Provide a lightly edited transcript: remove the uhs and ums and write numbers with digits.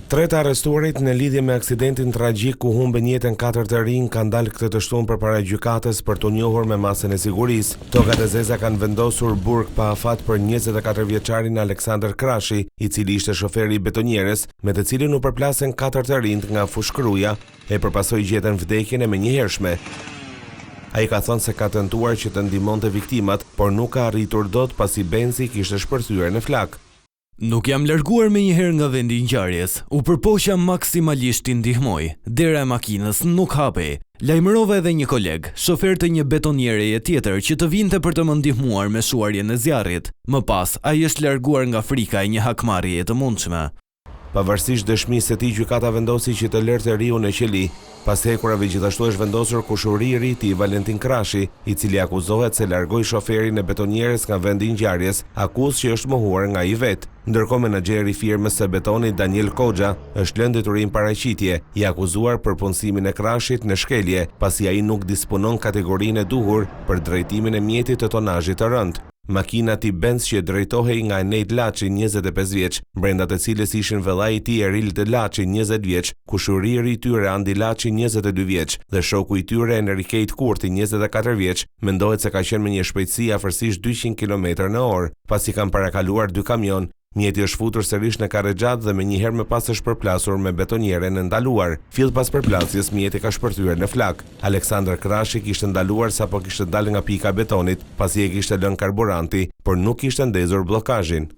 Tre të arrestuarit në lidhje me aksidentin tragjik ku humben jetën 4 të rinj kanë dalë këtë të shtunë përpara gjykatës për të njohur me masën e sigurisë. Tokat e zeza kanë vendosur burg pa afat për 24 vjeçarin Aleksandër Krashi, i cili ishte shoferi i betonierës, me të cilin u përplasen 4 të rinj nga fushkëruja e përpasoi gjetën vdekjen e menjëhershme. Ai ka thënë se ka tentuar që të ndihmonte viktimat, por nuk ka arritur dot pasi benzi kishte shpërthyer në flak. Nuk jam larguar me njëherë nga vendi i ngjarjes. U përpoqja maksimalisht t'i ndihmoj. Dera e makinës nuk hapej. Lajmërova edhe një koleg, shofer të një betoniereje tjetër që të vinte për të më ndihmuar me shuarjen e zjarrit. Më pas, ai është larguar nga frika e një hakmarrjeje të mundshme. Pavarësisht dëshmisë së tij, gjykata vendosi që të lërte riu në qeli. Pas hekurave gjithashtu është vendosur kushuri i ri i Valentin Krashi, i cili akuzohet se largoi shoferin e betonierës nga vendi i ngjarjes, akuzë që është mohuar nga ai vet. Ndërkohë menaxheri i firmës së betonit Daniel Koxha është lënë detyrim paraqitje, i akuzuar për punësimin e Krashit në shkelje, pasi ai nuk disponon kategorinë e duhur për drejtimin e mjetit të tonazhit të rënd. Makina tip Benz që drejtohej nga Enejt Laçi, 25 vjeç, brenda të cilës ishin vëllai i tij Eril Laçi, 20 vjeç, kushuriri i tyre Andi Laçi, 22 vjeç, dhe shoku i tyre Enriket Kurti, 24 vjeç, mendohet se ka qenë me një shpejtësi afërsisht 200 km/h, pasi kanë parakaluar 2 kamion. Mjeti është futur sërish në Karrexhat dhe menjëherë më pas është përplasur me betonierën e ndaluar. Fill pas përplasjes, mjeti ka shpërthyer në flak. Aleksandër Krashi kishte ndaluar sapo kishte dalë nga pika e betonit, pasi e kishte lënë karburanti, por nuk kishte ndezur bllokazhin.